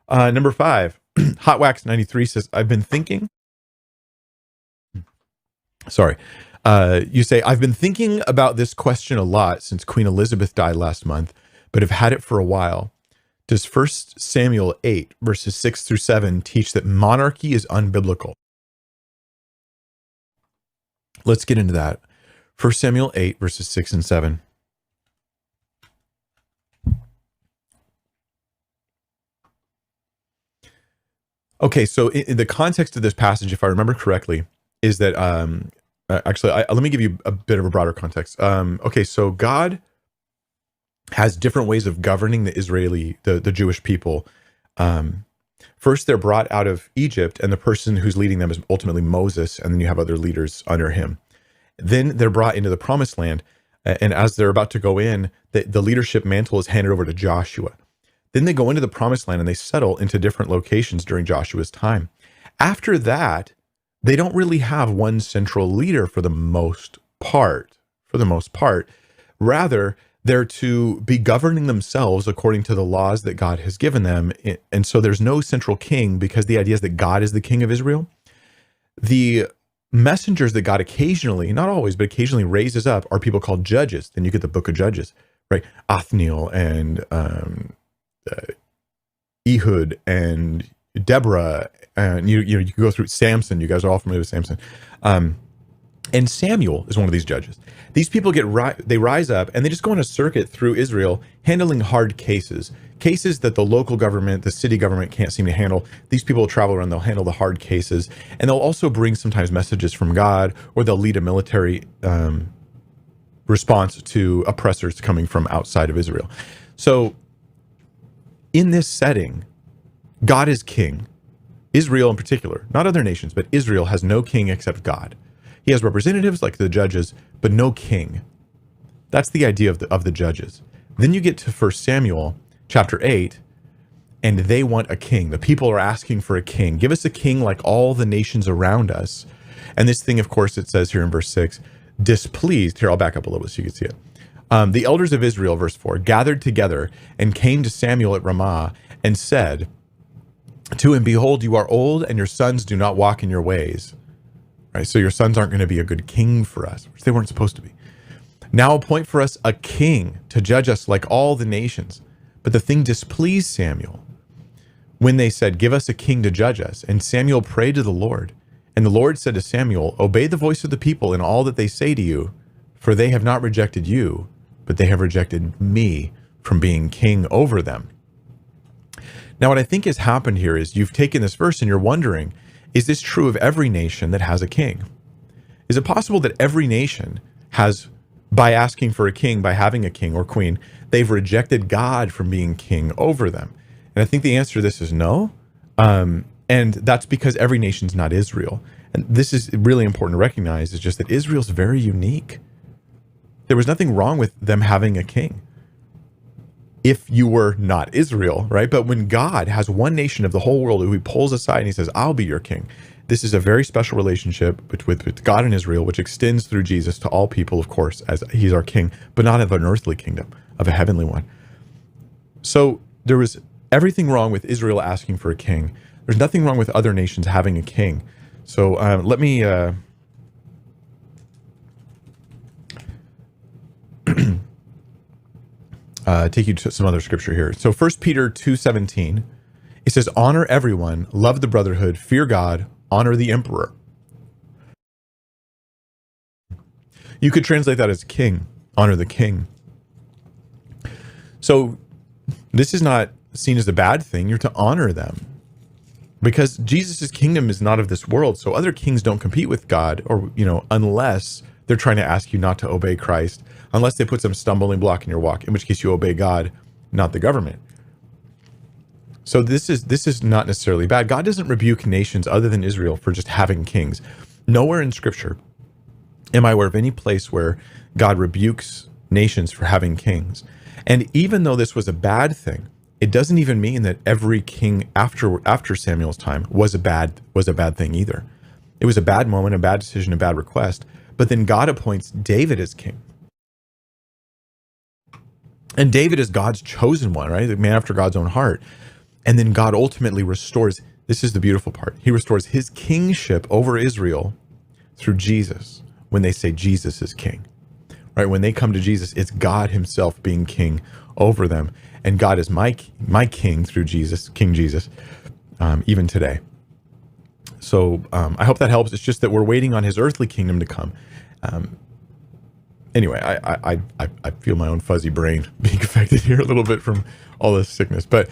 Number 5, Hot Wax 93 says, I've been thinking. Sorry. You say, I've been thinking about this question a lot since Queen Elizabeth died last month, but have had it for a while. Does 1 Samuel 8, verses 6 through 7 teach that monarchy is unbiblical? Let's get into that. 1 Samuel 8, verses 6 and 7. Okay, so in the context of this passage, if I remember correctly, is that actually, let me give you a bit of a broader context. Okay, so God has different ways of governing the Jewish people. First, they're brought out of Egypt, and the person who's leading them is ultimately Moses, and then you have other leaders under him. Then they're brought into the promised land, and as they're about to go in, the leadership mantle is handed over to Joshua. Then they go into the promised land and they settle into different locations during Joshua's time. After that, they don't really have one central leader for the most part. Rather, they're to be governing themselves according to the laws that God has given them. And so there's no central king, because the idea is that God is the king of Israel. The messengers that God occasionally, not always, but occasionally raises up are people called judges. Then you get the book of Judges, right? Othniel and Ehud and Deborah, and you can go through Samson. You guys are all familiar with Samson. And Samuel is one of these judges. These people they rise up and they just go on a circuit through Israel, handling hard cases that the local government, the city government can't seem to handle. These people will travel around, they'll handle the hard cases, and they'll also bring sometimes messages from God, or they'll lead a military response to oppressors coming from outside of Israel. So in this setting, God is king. Israel in particular, not other nations, but Israel has no king except God. He has representatives like the judges, but no king. That's the idea of the judges. Then you get to 1 Samuel chapter 8, and they want a king. The people are asking for a king. Give us a king like all the nations around us. And this thing, of course, it says here in verse 6, displeased. Here, I'll back up a little bit so you can see it. The elders of Israel, verse 4, gathered together and came to Samuel at Ramah and said to him, behold, you are old and your sons do not walk in your ways. Right? So your sons aren't going to be a good king for us, which they weren't supposed to be. Now appoint for us a king to judge us like all the nations. But the thing displeased Samuel when they said, give us a king to judge us. And Samuel prayed to the Lord. And the Lord said to Samuel, obey the voice of the people in all that they say to you, for they have not rejected you, but they have rejected me from being king over them. Now, what I think has happened here is you've taken this verse and you're wondering, is this true of every nation that has a king? Is it possible that every nation has, by asking for a king, by having a king or queen, they've rejected God from being king over them? And I think the answer to this is no. And that's because every nation's not Israel. And this is really important to recognize, is just that Israel's very unique. There was nothing wrong with them having a king if you were not Israel, right? But when God has one nation of the whole world who he pulls aside and he says, I'll be your king. This is a very special relationship with God and Israel, which extends through Jesus to all people, of course, as he's our king, but not of an earthly kingdom, of a heavenly one. So there was everything wrong with Israel asking for a king. There's nothing wrong with other nations having a king. So let me take you to some other scripture here. So 1 Peter 2:17, it says, honor everyone, love the brotherhood, fear God, honor the emperor. You could translate that as king, honor the king. So this is not seen as a bad thing. You're to honor them because Jesus' kingdom is not of this world. So other kings don't compete with God, or, unless they're trying to ask you not to obey Christ, unless they put some stumbling block in your walk, in which case you obey God, not the government. So this is not necessarily bad. God doesn't rebuke nations other than Israel for just having kings. Nowhere in Scripture am I aware of any place where God rebukes nations for having kings. And even though this was a bad thing, it doesn't even mean that every king after Samuel's time was a bad thing either. It was a bad moment, a bad decision, a bad request. But then God appoints David as king. And David is God's chosen one, right? The man after God's own heart. And then God ultimately restores, this is the beautiful part, he restores his kingship over Israel through Jesus when they say Jesus is king. Right? When they come to Jesus, it's God himself being king over them. And God is my king through Jesus, King Jesus, even today. So I hope that helps. It's just that we're waiting on his earthly kingdom to come. Anyway, I feel my own fuzzy brain being affected here a little bit from all this sickness. But